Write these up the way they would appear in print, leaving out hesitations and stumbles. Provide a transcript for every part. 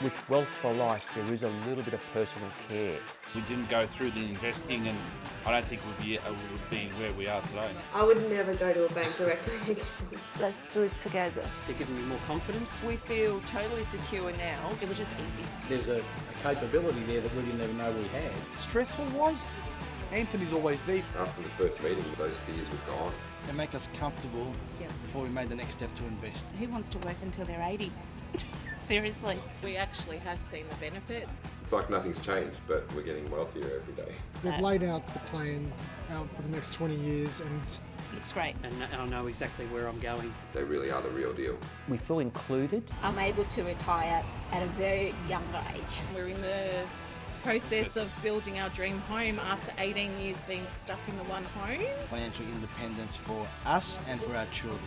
With Wealth for Life, there is a little bit of personal care. We didn't go through the investing, and I don't think we'd be where we are today. I would never go to a bank directly again. Let's do it together. They're giving me more confidence. We feel totally secure now. It was just easy. There's a capability there that we didn't even know we had. Stressful wise, Anthony's always there. After the first meeting, those fears were gone. They make us comfortable before we made the next step to invest. Who wants to work until they're 80? Seriously. We actually have seen the benefits. It's like nothing's changed, but we're getting wealthier every day. They've laid out the plan out for the next 20 years and Looks great. And I know exactly where I'm going. They really are the real deal. We feel included. I'm able to retire at a very younger age. We're in the process of building our dream home after 18 years being stuck in the one home. Financial independence for us and for our children.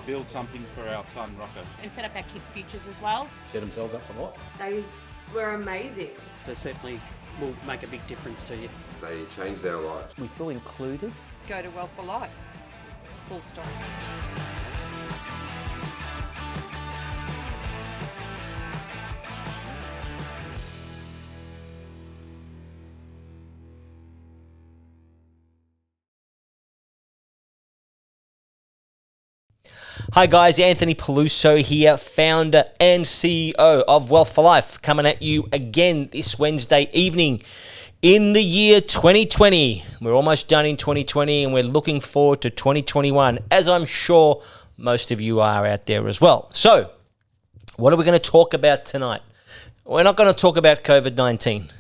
Build something for our son, Rocco. And set up our kids' futures as well. Set themselves up for life. They were amazing. So certainly will make a big difference to you. They changed our lives. We feel included. Go to Wealth for Life. Full stop. Hi guys, Anthony Peluso here, founder and CEO of Wealth for Life, coming at you again this Wednesday evening in the year 2020. We're almost done in 2020 and we're looking forward to 2021, as I'm sure most of you are out there as well. So, what are we going to talk about tonight? We're not going to talk about COVID-19.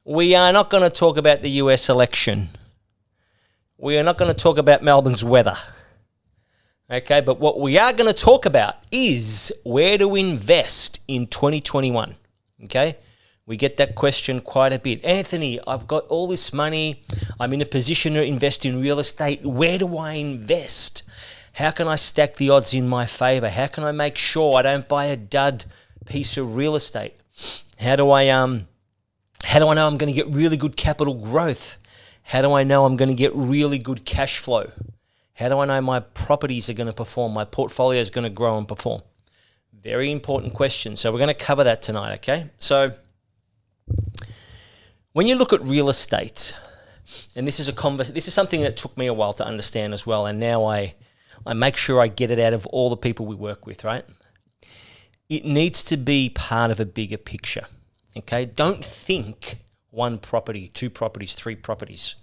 We are not going to talk about the US election. We are not going to talk about Melbourne's weather. Okay, but what we are going to talk about is where to invest in 2021. Okay, we get that question quite a bit. Anthony, I've got all this money. I'm in a position to invest in real estate. Where do I invest? How can I stack the odds in my favor? How can I make sure I don't buy a dud piece of real estate? How do I know I'm going to get really good capital growth? How do I know I'm going to get really good cash flow? How do I know my properties are going to perform? My portfolio is going to grow and perform? Very important question. So we're going to cover that tonight, okay? So when you look at real estate, and this is something that took me a while to understand as well, and now I make sure I get it out of all the people we work with, right? It needs to be part of a bigger picture, okay? Don't think one property, two properties, three properties,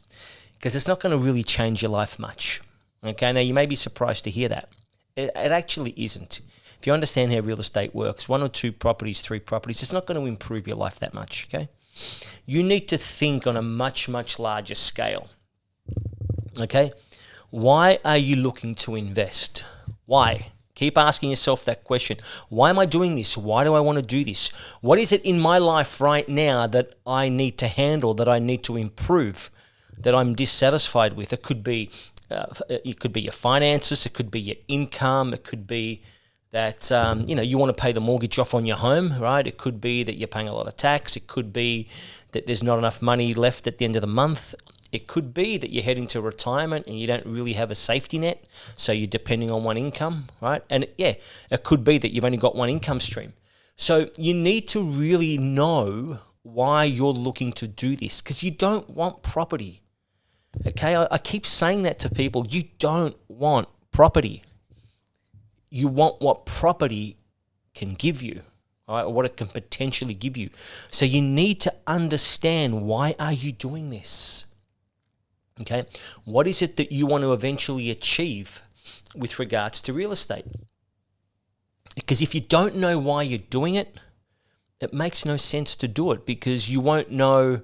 because it's not going to really change your life much. Okay, now you may be surprised to hear that. It actually isn't. If you understand how real estate works, one or two properties, three properties, it's not going to improve your life that much, okay? You need to think on a much, much larger scale, okay? Why are you looking to invest? Why? Keep asking yourself that question. Why am I doing this? Why do I want to do this? What is it in my life right now that I need to handle, that I need to improve, that I'm dissatisfied with? It could be your finances, it could be your income, it could be that you want to pay the mortgage off on your home, right? It could be that you're paying a lot of tax. It could be that there's not enough money left at the end of the month. It could be that you're heading to retirement and you don't really have a safety net, so you're depending on one income, right? And it could be that you've only got one income stream. So you need to really know why you're looking to do this, because you don't want property. Okay, I keep saying that to people. You don't want property. You want what property can give you, all right, or what it can potentially give you. So you need to understand, why are you doing this? Okay, what is it that you want to eventually achieve with regards to real estate? Because if you don't know why you're doing it, it makes no sense to do it, because you won't know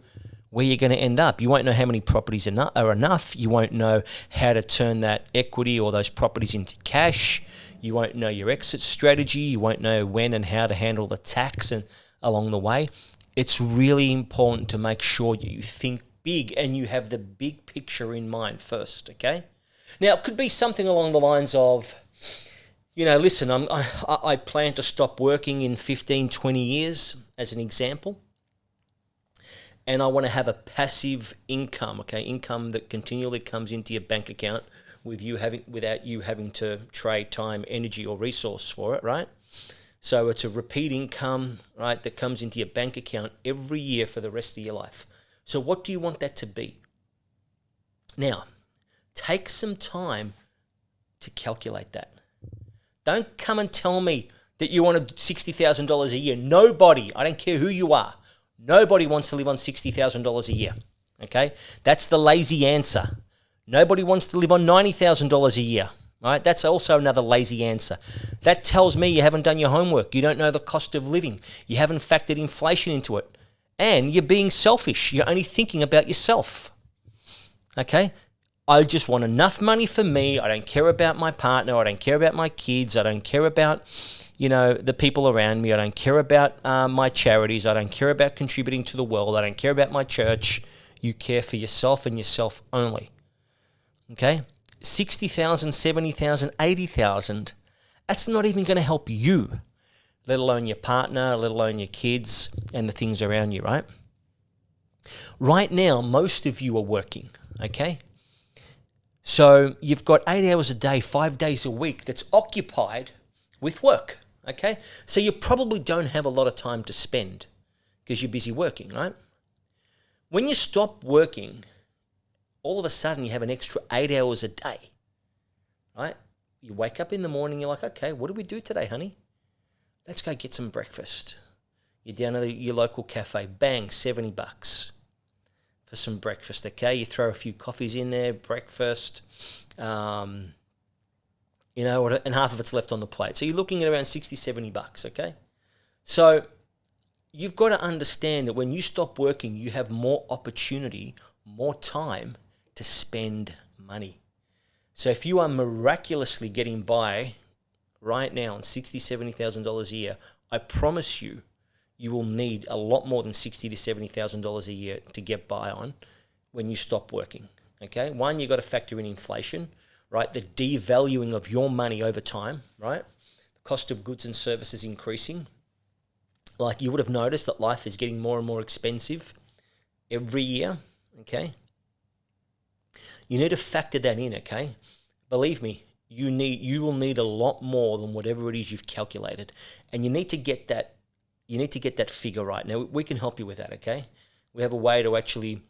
where you're going to end up. You won't know how many properties are enough. You won't know how to turn that equity or those properties into cash. You won't know your exit strategy. You won't know when and how to handle the tax and along the way. It's really important to make sure you think big and you have the big picture in mind first, okay? Now, it could be something along the lines of, listen, I plan to stop working in 15, 20 years, as an example. And I want to have a passive income, okay, income that continually comes into your bank account without you having to trade time, energy, or resource for it, right? So it's a repeat income, right, that comes into your bank account every year for the rest of your life. So what do you want that to be? Now, take some time to calculate that. Don't come and tell me that you want $60,000 a year. Nobody, I don't care who you are, nobody wants to live on $60,000 a year, okay? That's the lazy answer. Nobody wants to live on $90,000 a year, right? That's also another lazy answer. That tells me you haven't done your homework. You don't know the cost of living. You haven't factored inflation into it. And you're being selfish. You're only thinking about yourself, okay? I just want enough money for me. I don't care about my partner. I don't care about my kids. I don't care about, the people around me. I don't care about my charities. I don't care about contributing to the world. I don't care about my church. You care for yourself and yourself only. Okay? 60,000, 70,000, 80,000, that's not even going to help you, let alone your partner, let alone your kids and the things around you, right? Right now, most of you are working, okay? So you've got 8 hours a day, 5 days a week that's occupied with work, okay? So you probably don't have a lot of time to spend because you're busy working, right? When you stop working, all of a sudden you have an extra 8 hours a day, right? You wake up in the morning, you're like, okay, what do we do today, honey? Let's go get some breakfast. You're down at your local cafe, bang, $70 for some breakfast, okay? You throw a few coffees in there, breakfast, and half of it's left on the plate. So you're looking at around $60, $70, okay? So you've got to understand that when you stop working, you have more opportunity, more time to spend money. So if you are miraculously getting by right now on $60,000, $70,000 a year, I promise you, you will need a lot more than $60,000 to $70,000 a year to get by on when you stop working. Okay, one, you got to factor in inflation, right? The devaluing of your money over time, right? The cost of goods and services increasing. Like you would have noticed that life is getting more and more expensive every year. Okay, you need to factor that in. Okay, believe me, you will need a lot more than whatever it is you've calculated, and you need to get that. You need to get that figure right. Now, we can help you with that, okay? We have a way to actually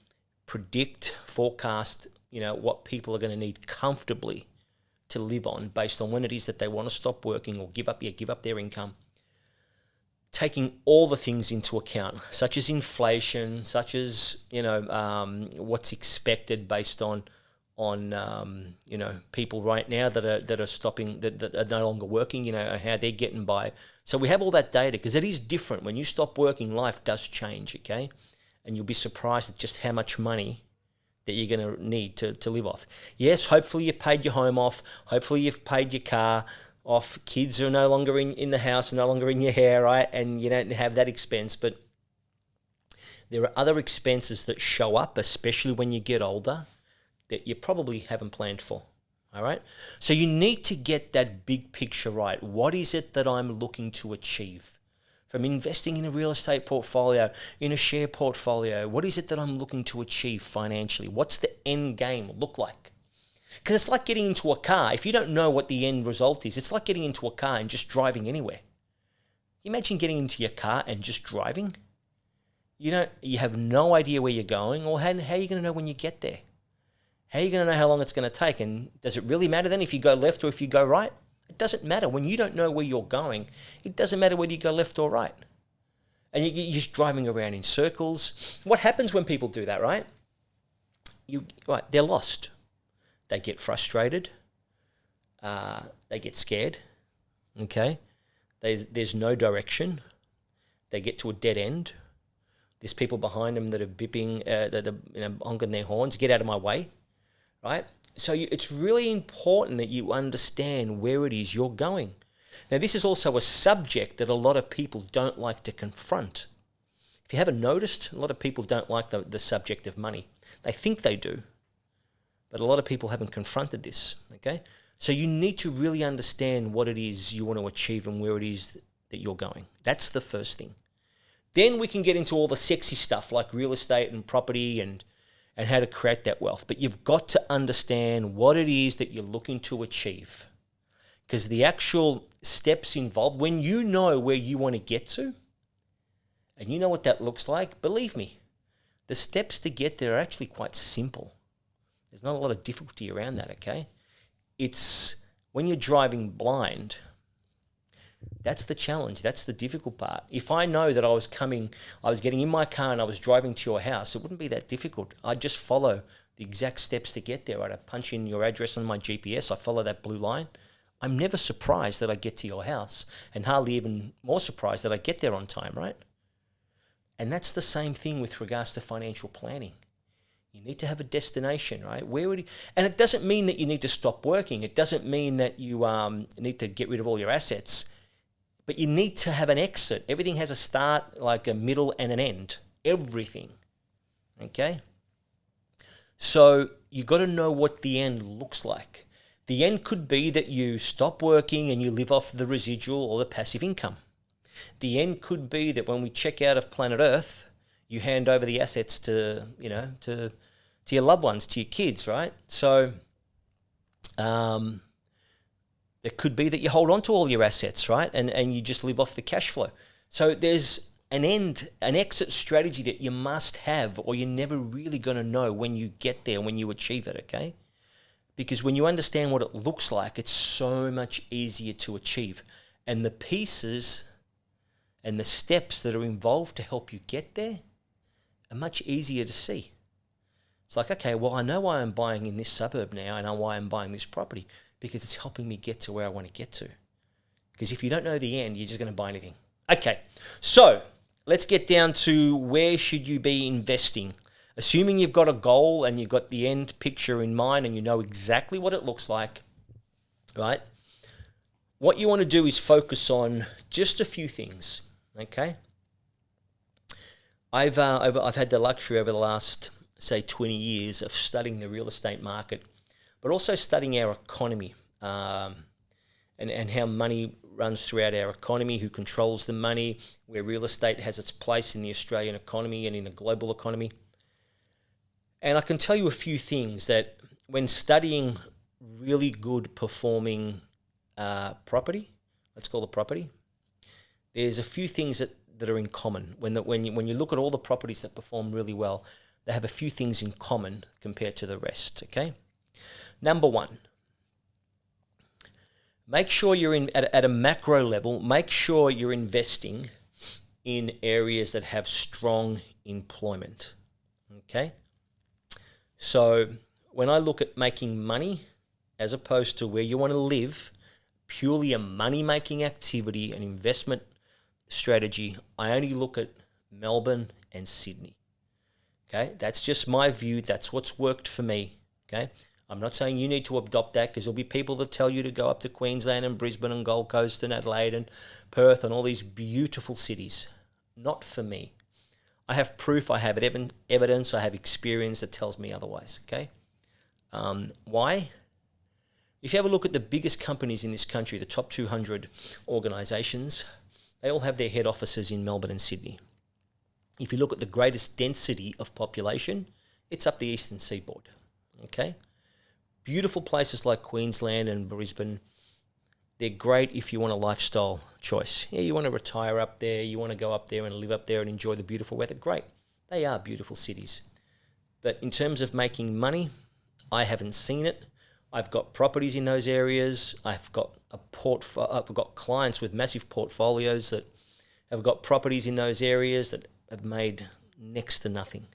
predict, forecast, what people are going to need comfortably to live on based on when it is that they want to stop working or give up their income. Taking all the things into account, such as inflation, such as, what's expected based on people right now that are stopping, that are no longer working, how they're getting by. So we have all that data because it is different. When you stop working, life does change, okay? And you'll be surprised at just how much money that you're going to need to live off. Yes, hopefully you've paid your home off. Hopefully you've paid your car off. Kids are no longer in the house, no longer in your hair, right? And you don't have that expense. But there are other expenses that show up, especially when you get older, that you probably haven't planned for, all right? So you need to get that big picture right. What is it that I'm looking to achieve? From investing in a real estate portfolio, in a share portfolio, what is it that I'm looking to achieve financially? What's the end game look like? Because it's like getting into a car. If you don't know what the end result is, it's like getting into a car and just driving anywhere. Imagine getting into your car and just driving. You have no idea where you're going, or how are you going to know when you get there? How are you going to know how long it's going to take? And does it really matter then if you go left or if you go right? It doesn't matter. When you don't know where you're going, it doesn't matter whether you go left or right. And you're just driving around in circles. What happens when people do that, right? They're lost. They get frustrated. They get scared. Okay? There's no direction. They get to a dead end. There's people behind them that are bipping, that are honking their horns. Get out of my way. Right? So it's really important that you understand where it is you're going. Now, this is also a subject that a lot of people don't like to confront. If you haven't noticed, a lot of people don't like the subject of money. They think they do, but a lot of people haven't confronted this, okay? So you need to really understand what it is you want to achieve and where it is that you're going. That's the first thing. Then we can get into all the sexy stuff like real estate and property and how to create that wealth. But you've got to understand what it is that you're looking to achieve. because the actual steps involved, when you know where you want to get to, and you know what that looks like, believe me, the steps to get there are actually quite simple. There's not a lot of difficulty around that, okay? It's when you're driving blind, that's the challenge. That's the difficult part. If I know that I was getting in my car and I was driving to your house, it wouldn't be that difficult. I'd just follow the exact steps to get there. I'd punch in your address on my GPS. I follow that blue line. I'm never surprised that I get to your house, and hardly even more surprised that I get there on time, right? And that's the same thing with regards to financial planning. You need to have a destination, right? And it doesn't mean that you need to stop working. It doesn't mean that you need to get rid of all your assets. But you need to have an exit. Everything has a start, like a middle, and an end. Everything. Okay? So you got to know what the end looks like. The end could be that you stop working and you live off the residual or the passive income. The end could be that when we check out of planet Earth, you hand over the assets to your loved ones, to your kids, right? So it could be that you hold on to all your assets, right? And you just live off the cash flow. So there's an exit strategy that you must have, or you're never really going to know when you get there, when you achieve it, okay? Because when you understand what it looks like, it's so much easier to achieve. And the pieces and the steps that are involved to help you get there are much easier to see. It's like, okay, well, I know why I'm buying in this suburb now. I know why I'm buying this property, because it's helping me get to where I want to get to. Because if you don't know the end, you're just going to buy anything. Okay, so let's get down to where should you be investing. Assuming you've got a goal and you've got the end picture in mind and you know exactly what it looks like, right? What you want to do is focus on just a few things, okay? I've had the luxury over the last, say, 20 years of studying the real estate market, but also studying our economy and how money runs throughout our economy, who controls the money, where real estate has its place in the Australian economy and in the global economy. And I can tell you a few things that when studying really good performing property, let's call it property, there's a few things that are in common. When you look at all the properties that perform really well, they have a few things in common compared to the rest, okay? Number one, make sure you're at a macro level, make sure you're investing in areas that have strong employment, okay? So when I look at making money as opposed to where you want to live, purely a money-making activity, an investment strategy, I only look at Melbourne and Sydney. Okay, that's just my view. That's what's worked for me. Okay, I'm not saying you need to adopt that, because there'll be people that tell you to go up to Queensland and Brisbane and Gold Coast and Adelaide and Perth and all these beautiful cities. Not for me. I have proof, I have evidence, I have experience that tells me otherwise, okay? Why? If you have a look at the biggest companies in this country, the top 200 organisations, they all have their head offices in Melbourne and Sydney. If you look at the greatest density of population, it's up the eastern seaboard, okay? Beautiful places like Queensland and Brisbane, they're great if you want a lifestyle choice. Yeah, you want to retire up there, you want to go up there and live up there and enjoy the beautiful weather, great. They are beautiful cities. But in terms of making money, I haven't seen it. I've got properties in those areas. I've got clients with massive portfolios that have got properties in those areas that have made next to nothing,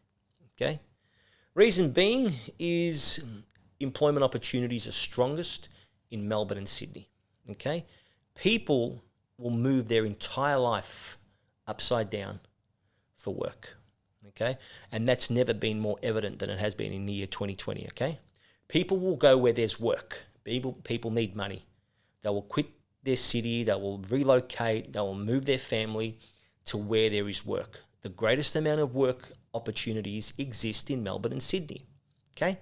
okay? Reason being is employment opportunities are strongest in Melbourne and Sydney. Okay, people will move their entire life upside down for work. Okay, and that's never been more evident than it has been in the year 2020. Okay, people will go where there's work. People need money. They will quit their city. They will relocate. They will move their family to where there is work. The greatest amount of work opportunities exist in Melbourne and Sydney. Okay.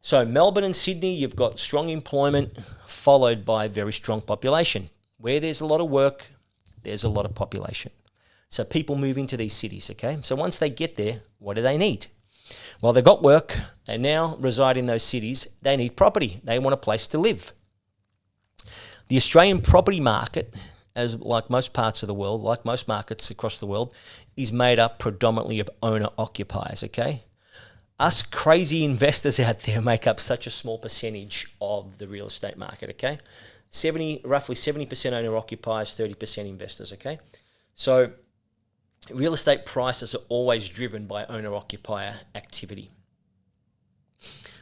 So Melbourne and Sydney, you've got strong employment followed by very strong population. Where there's a lot of work, there's a lot of population. So people move into these cities, okay? So once they get there, what do they need? Well, they've got work. They now reside in those cities. They need property. They want a place to live. The Australian property market, as like most parts of the world, like most markets across the world, is made up predominantly of owner-occupiers, okay? Us crazy investors out there make up such a small percentage of the real estate market, okay? Roughly 70% owner-occupiers, 30% investors, okay? So real estate prices are always driven by owner-occupier activity.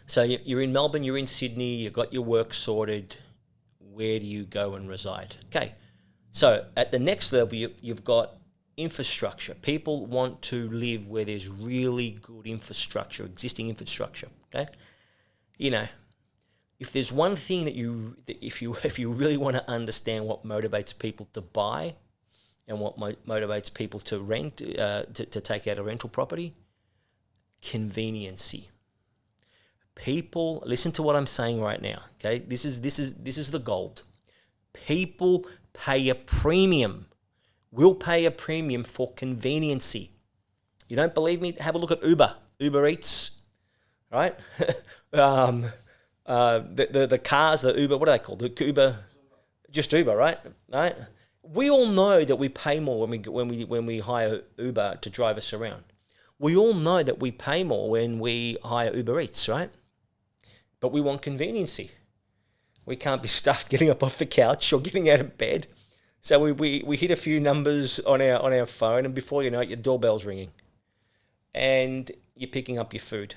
So you're in Melbourne, you're in Sydney, you've got your work sorted. Where do you go and reside? Okay, so at the next level, you've got infrastructure. People want to live where there's really good infrastructure, existing infrastructure, okay? You know, if there's one thing if you really want to understand what motivates people to buy and what motivates people to rent, to take out a rental property, conveniency. People, listen to what I'm saying right now, okay? This is the gold. People pay a premium, will pay a premium for conveniency. You don't believe me? Have a look at Uber Eats, right? The cars, the Uber, what are they called? The Uber, just Uber, right? Right? We all know that we pay more when we hire Uber to drive us around. We all know that we pay more when we hire Uber Eats, right? But we want conveniency. We can't be stuffed getting up off the couch or getting out of bed. So we hit a few numbers on our phone, and before you know it, your doorbell's ringing. And you're picking up your food.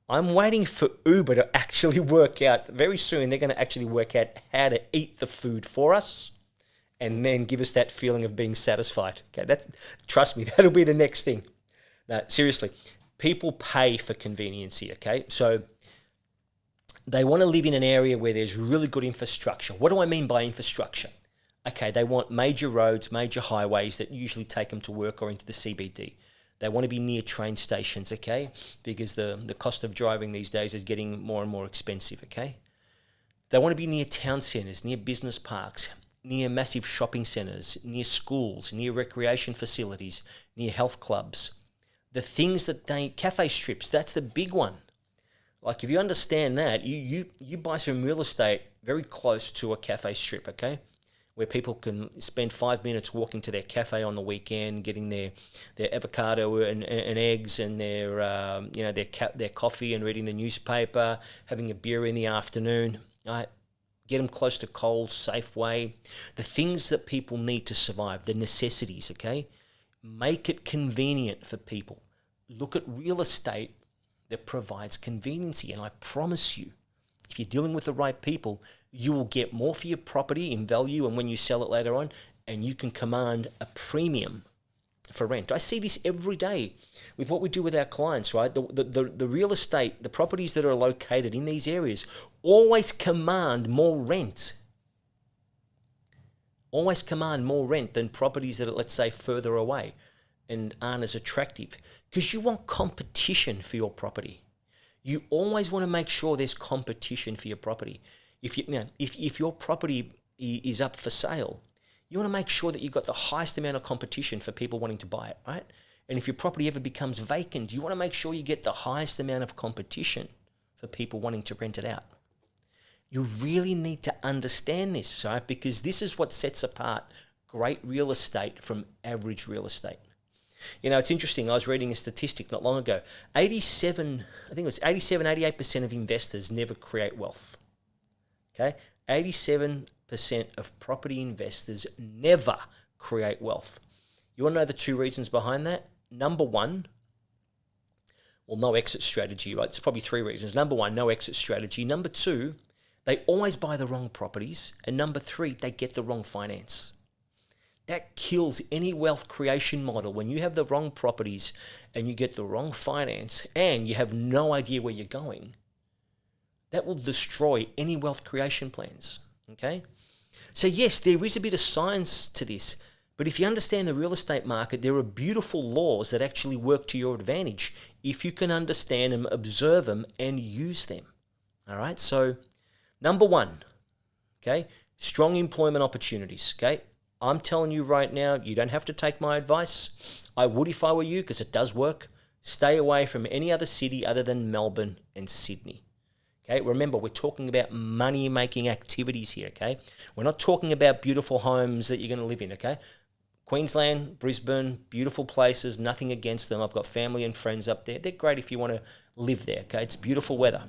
I'm waiting for Uber to actually work out, very soon they're going to actually work out how to eat the food for us and then give us that feeling of being satisfied. Okay, trust me, that'll be the next thing. No, seriously, people pay for conveniency, okay? So they want to live in an area where there's really good infrastructure. What do I mean by infrastructure? Okay, they want major roads, major highways that usually take them to work or into the CBD. They want to be near train stations, okay? Because the cost of driving these days is getting more and more expensive, okay? They want to be near town centres, near business parks, near massive shopping centres, near schools, near recreation facilities, near health clubs. The things that cafe strips, that's the big one. Like if you understand that, you buy some real estate very close to a cafe strip, okay? Where people can spend 5 minutes walking to their cafe on the weekend, getting their avocado and eggs and their coffee and reading the newspaper, having a beer in the afternoon. Right? Get them close to Coles, Safeway, the things that people need to survive, the necessities, okay? Make it convenient for people. Look at real estate that provides conveniency, and I promise you, if you're dealing with the right people, you will get more for your property in value and when you sell it later on, and you can command a premium for rent. I see this every day with what we do with our clients, right? The real estate, the properties that are located in these areas always command more rent. Always command more rent than properties that are, let's say, further away and aren't as attractive, because you want competition for your property. You always want to make sure there's competition for your property. If your property is up for sale, you want to make sure that you've got the highest amount of competition for people wanting to buy it, right? And if your property ever becomes vacant, you want to make sure you get the highest amount of competition for people wanting to rent it out. You really need to understand this, right? Because this is what sets apart great real estate from average real estate. You know, it's interesting. I was reading a statistic not long ago. 88% of investors never create wealth. Okay? 87% of property investors never create wealth. You want to know the two reasons behind that? Number one, well, no exit strategy, right? There's probably three reasons. Number one, no exit strategy. Number two, they always buy the wrong properties. And number three, they get the wrong finance. That kills any wealth creation model. When you have the wrong properties and you get the wrong finance and you have no idea where you're going, that will destroy any wealth creation plans, okay? So yes, there is a bit of science to this, but if you understand the real estate market, there are beautiful laws that actually work to your advantage if you can understand them, observe them, and use them, all right? So number one, okay, strong employment opportunities, okay? I'm telling you right now, you don't have to take my advice. I would if I were you, because it does work. Stay away from any other city other than Melbourne and Sydney. Okay, remember, we're talking about money-making activities here, okay? We're not talking about beautiful homes that you're going to live in, okay? Queensland, Brisbane, beautiful places, nothing against them. I've got family and friends up there. They're great if you want to live there, okay? It's beautiful weather.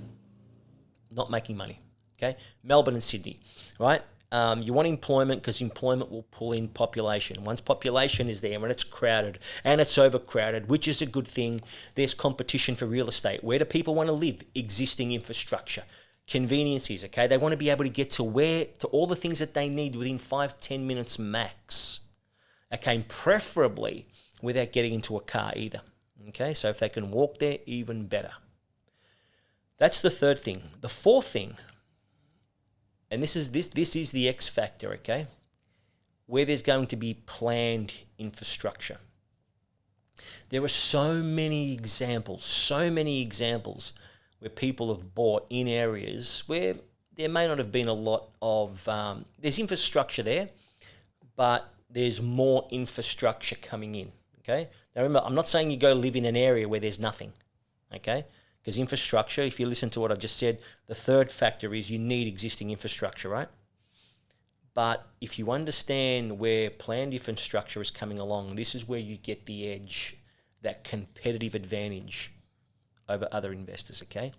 Not making money, okay? Melbourne and Sydney, right? You want employment because employment will pull in population. Once population is there and it's crowded and it's overcrowded, which is a good thing, there's competition for real estate. Where do people want to live? Existing infrastructure. Conveniences, okay? They want to be able to get to all the things that they need within 5-10 minutes max. Okay, and preferably without getting into a car either. Okay, so if they can walk there, even better. That's the third thing. The fourth thing, and this is the X factor, okay? Where there's going to be planned infrastructure. There are so many examples where people have bought in areas where there may not have been a lot of, there's infrastructure there, but there's more infrastructure coming in, okay? Now remember, I'm not saying you go live in an area where there's nothing, okay? Because infrastructure, if you listen to what I've just said, the third factor is you need existing infrastructure, right? But if you understand where planned infrastructure is coming along, this is where you get the edge, that competitive advantage over other investors, okay?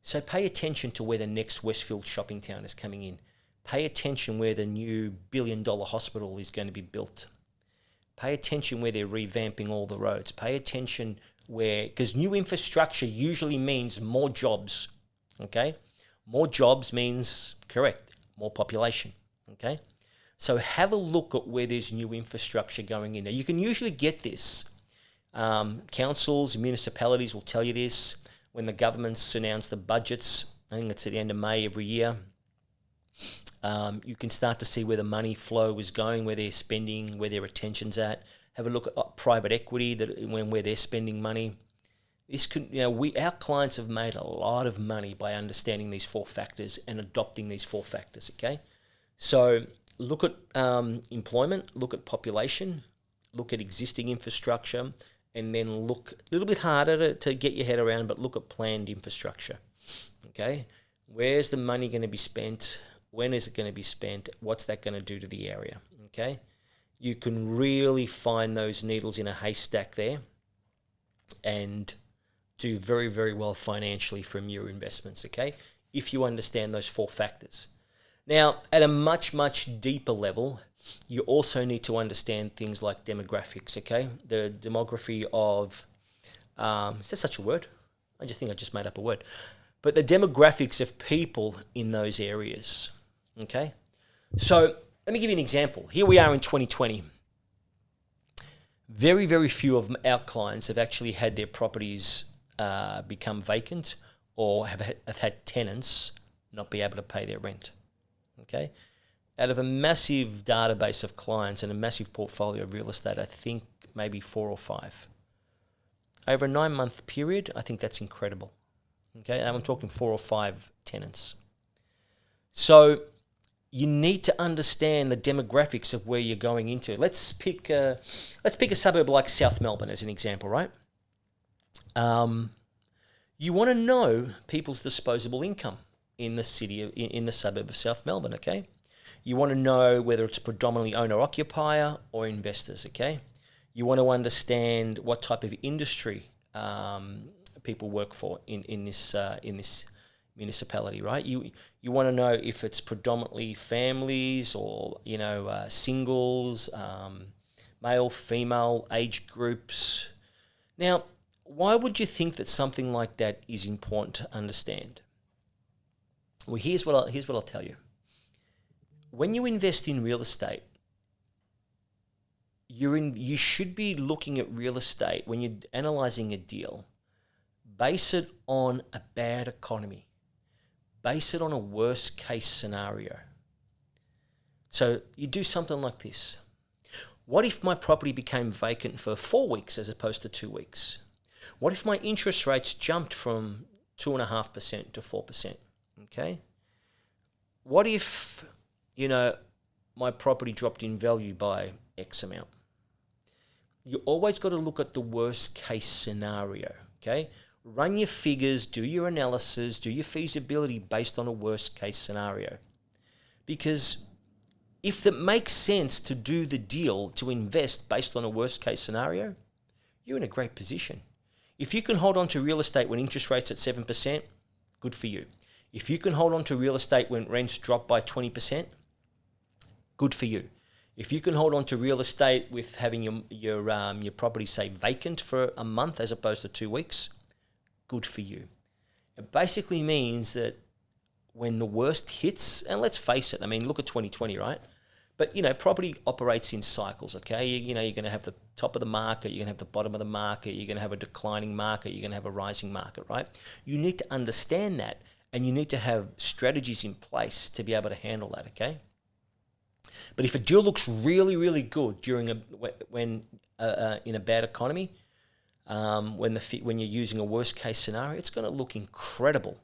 So pay attention to where the next Westfield shopping town is coming in. Pay attention where the new billion-dollar hospital is going to be built. Pay attention where they're revamping all the roads. Pay attention where, because new infrastructure usually means more jobs, okay? More jobs means, correct, more population, okay? So have a look at where there's new infrastructure going in. Now, you can usually get this. Councils and municipalities will tell you this when the governments announce the budgets. I think it's at the end of May every year. You can start to see where the money flow is going, where they're spending, where their attention's at. Have a look at private equity where they're spending money. This could, our clients have made a lot of money by understanding these four factors and adopting these four factors. Okay, so look at employment, look at population, look at existing infrastructure, and then look a little bit harder to get your head around, but look at planned infrastructure. Okay, where's the money going to be spent? When is it going to be spent? What's that going to do to the area? Okay, you can really find those needles in a haystack there and do very, very well financially from your investments, okay, if you understand those four factors. Now, at a much, much deeper level, you also need to understand things like demographics, okay? The demography of, is that such a word? I just think I just made up a word. But the demographics of people in those areas, okay? So let me give you an example. Here we are in 2020. Very, very few of our clients have actually had their properties become vacant or have had tenants not be able to pay their rent, okay? Out of a massive database of clients and a massive portfolio of real estate, I think maybe 4 or 5. Over a 9-month period, I think that's incredible. Okay, and I'm talking 4 or 5 tenants. So you need to understand the demographics of where you're going into. Let's pick a suburb like South Melbourne as an example, right? You want to know people's disposable income in the city, in the suburb of South Melbourne, okay? You want to know whether it's predominantly owner-occupier or investors, okay? You want to understand what type of industry people work for in this municipality, right? You want to know if it's predominantly families or singles, male, female, age groups. Now, why would you think that something like that is important to understand? Well, here's what I'll tell you. When you invest in real estate, you should be looking at real estate when you're analyzing a deal. Base it on a bad economy. Base it on a worst case scenario. So you do something like this. What if my property became vacant for 4 weeks as opposed to 2 weeks? What if my interest rates jumped from 2.5% to 4%? Okay. What if, my property dropped in value by X amount? You always got to look at the worst case scenario, okay? Run your figures, do your analysis, do your feasibility based on a worst case scenario. Because if it makes sense to do the deal, to invest based on a worst case scenario, you're in a great position. If you can hold on to real estate when interest rates at 7%, good for you. If you can hold on to real estate when rents drop by 20%, good for you. If you can hold on to real estate with having your property, say, vacant for a month as opposed to 2 weeks, good for you. It basically means that when the worst hits, and let's face it, I mean, look at 2020, right? But, property operates in cycles, okay? You're going to have the top of the market, you're going to have the bottom of the market, you're going to have a declining market, you're going to have a rising market, right? You need to understand that, and you need to have strategies in place to be able to handle that, okay? But if a deal looks really, really good during in a bad economy, when you're using a worst case scenario, it's going to look incredible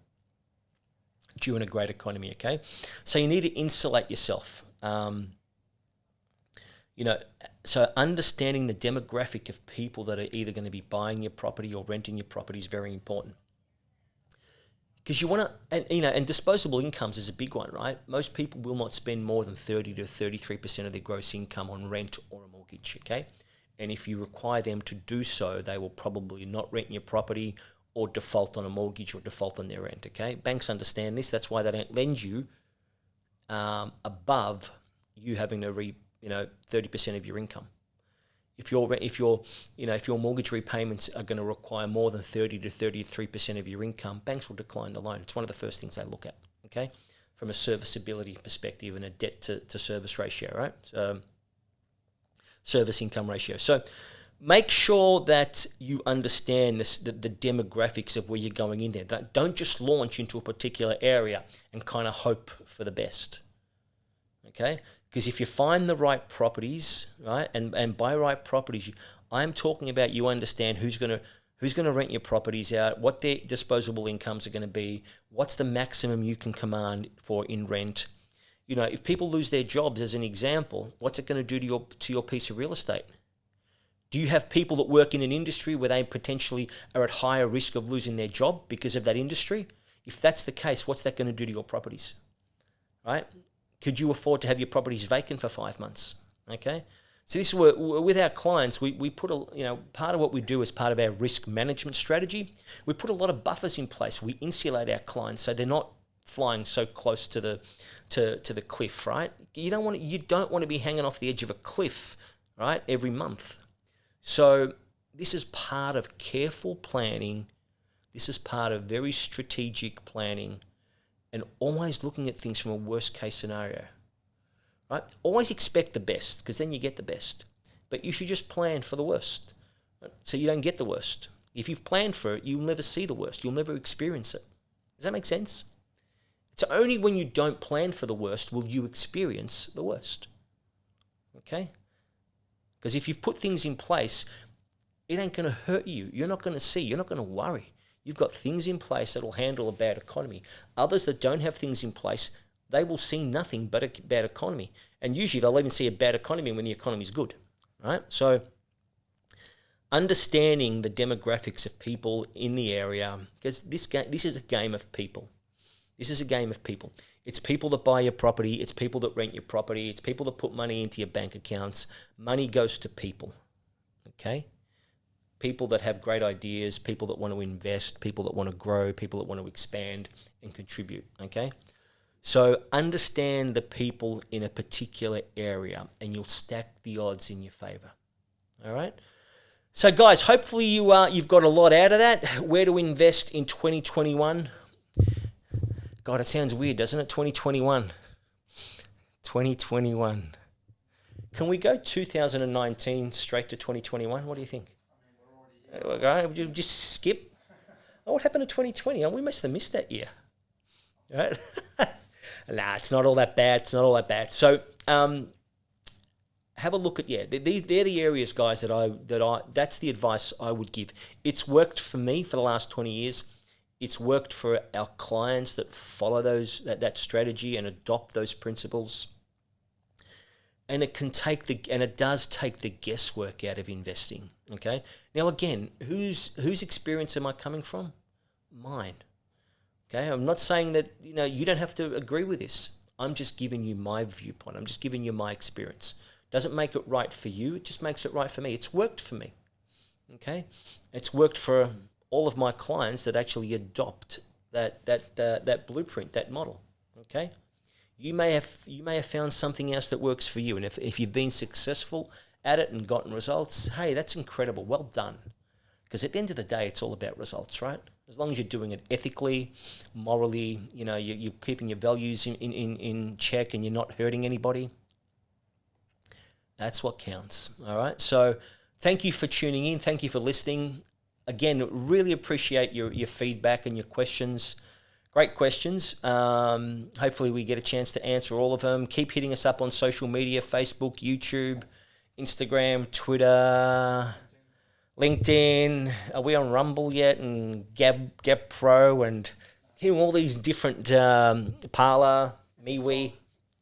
during a great economy, okay? So you need to insulate yourself. So understanding the demographic of people that are either going to be buying your property or renting your property is very important. Because you want to, and disposable incomes is a big one, right? Most people will not spend more than 30 to 33% of their gross income on rent or a mortgage, okay? And if you require them to do so, they will probably not rent your property or default on a mortgage or default on their rent, okay? Banks understand this. That's why they don't lend you above you having to 30% of your income. If your mortgage repayments are going to require more than 30 to 33% of your income, banks will decline the loan. It's one of the first things they look at, okay, from a serviceability perspective and a debt to service ratio, right? So, service income ratio. So make sure that you understand the demographics of where you're going in there. Don't just launch into a particular area and kind of hope for the best, okay? Because if you find the right properties, right, and by right properties, I'm talking about you understand who's going to rent your properties out, what their disposable incomes are going to be, what's the maximum you can command for in rent. If people lose their jobs, as an example, what's it going to do to your piece of real estate? Do you have people that work in an industry where they potentially are at higher risk of losing their job because of that industry? If that's the case, what's that going to do to your properties, right? Could you afford to have your properties vacant for 5 months? Okay, so this is where, with our clients, we put part of what we do as part of our risk management strategy. We put a lot of buffers in place. We insulate our clients so they're not flying so close to the cliff, right? You don't want to be hanging off the edge of a cliff, right, every month. So this is part of careful planning. This is part of very strategic planning. And always looking at things from a worst case scenario, right? Always expect the best, because then you get the best. But you should just plan for the worst, right? So you don't get the worst. If you've planned for it, you'll never see the worst. You'll never experience it. Does that make sense? It's only when you don't plan for the worst will you experience the worst, okay? Because if you've put things in place, it ain't going to hurt you. You're not going to see. You're not going to worry. You've got things in place that will handle a bad economy. Others that don't have things in place, they will see nothing but a bad economy. And usually they'll even see a bad economy when the economy is good, right? So understanding the demographics of people in the area, because this is a game of people. This is a game of people. It's people that buy your property. It's people that rent your property. It's people that put money into your bank accounts. Money goes to people, okay? People that have great ideas, people that want to invest, people that want to grow, people that want to expand and contribute, okay? So understand the people in a particular area and you'll stack the odds in your favor, all right? So guys, hopefully you've got a lot out of that. Where to invest in 2021? God, it sounds weird, doesn't it? 2021. 2021. Can we go 2019 straight to 2021? What do you think? Just skip. Oh, what happened to 2020? Oh, we must have missed that year. Right? Nah, it's not all that bad. It's not all that bad. So, have a look at they're the areas, guys, that's the advice I would give. It's worked for me for the last 20 years. It's worked for our clients that follow that strategy and adopt those principles. and it does take the guesswork out of investing. Okay. Now again, whose experience am I coming from? Mine. Okay. I'm not saying that you don't have to agree with this. I'm just giving you my viewpoint. I'm just giving you my experience. Doesn't make it right for you. It just makes it right for me. It's worked for me. Okay. It's worked for all of my clients that actually adopt that blueprint, that model. Okay. You may have found something else that works for you, and if you've been successful at it and gotten results, hey, that's incredible. Well done. Because at the end of the day, it's all about results, right? As long as you're doing it ethically, morally, you're keeping your values in check and you're not hurting anybody, that's what counts. All right. So thank you for tuning in. Thank you for listening. Again, really appreciate your feedback and your questions. Great questions. Hopefully we get a chance to answer all of them. Keep hitting us up on social media, Facebook, YouTube, Instagram, Twitter, LinkedIn. Are we on Rumble yet? And Gab Pro and all these different Parler, MeWe,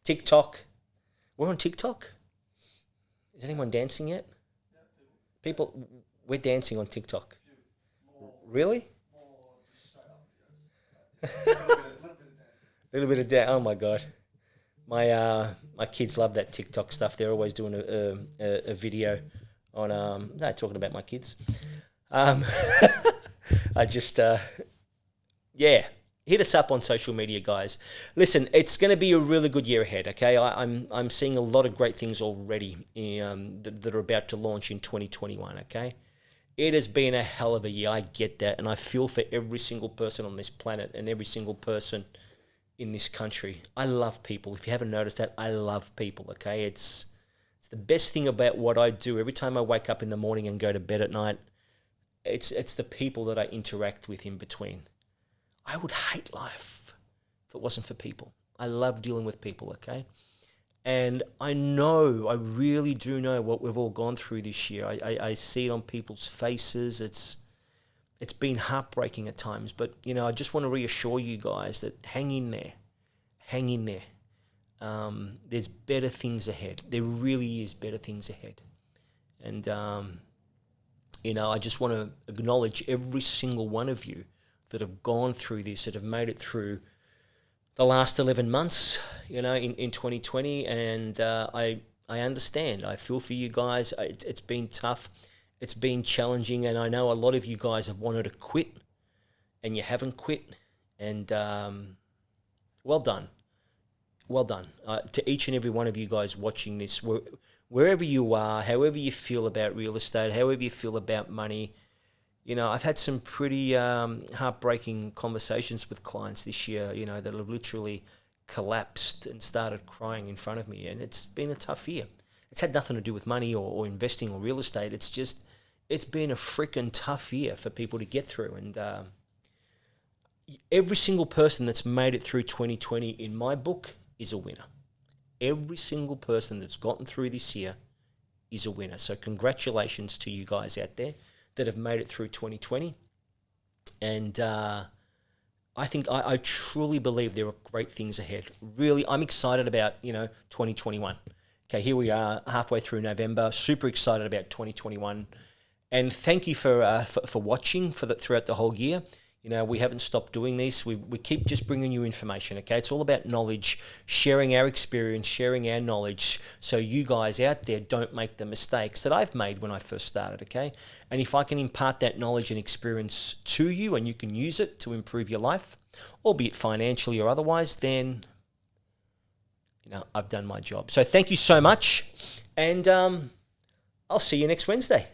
TikTok. We're on TikTok? Is anyone dancing yet? People, we're dancing on TikTok. Really? A little bit of dance. Oh my God, my kids love that TikTok stuff. They're always doing a video on talking about my kids. I just hit us up on social media, guys. Listen, it's going to be a really good year ahead. Okay, I'm seeing a lot of great things already that are about to launch in 2021. Okay. It has been a hell of a year. I get that. And I feel for every single person on this planet and every single person in this country. I love people. If you haven't noticed that, I love people, okay? It's the best thing about what I do. Every time I wake up in the morning and go to bed at night, it's the people that I interact with in between. I would hate life if it wasn't for people. I love dealing with people, okay? And I really do know what we've all gone through this year. I see it on people's faces. It's been heartbreaking at times. But, I just want to reassure you guys that hang in there. Hang in there. There's better things ahead. There really is better things ahead. And, I just want to acknowledge every single one of you that have gone through this, that have made it through the last 11 months, in 2020, and I understand. I feel for you guys. It's been tough. It's been challenging, and I know a lot of you guys have wanted to quit, and you haven't quit, and well done. Well done. To each and every one of you guys watching this, wherever you are, however you feel about real estate, however you feel about money, I've had some pretty heartbreaking conversations with clients this year, that have literally collapsed and started crying in front of me. And it's been a tough year. It's had nothing to do with money or investing or real estate. It's been a freaking tough year for people to get through. And every single person that's made it through 2020 in my book is a winner. Every single person that's gotten through this year is a winner. So congratulations to you guys out there that have made it through 2020. And I think I truly believe there are great things ahead. Really, I'm excited about, 2021. Okay, here we are halfway through November. Super excited about 2021. And thank you for watching throughout the whole year. We haven't stopped doing this. We keep just bringing you information, okay? It's all about knowledge, sharing our experience, sharing our knowledge, so you guys out there don't make the mistakes that I've made when I first started, okay? And if I can impart that knowledge and experience to you and you can use it to improve your life, albeit financially or otherwise, then, I've done my job. So thank you so much, and I'll see you next Wednesday.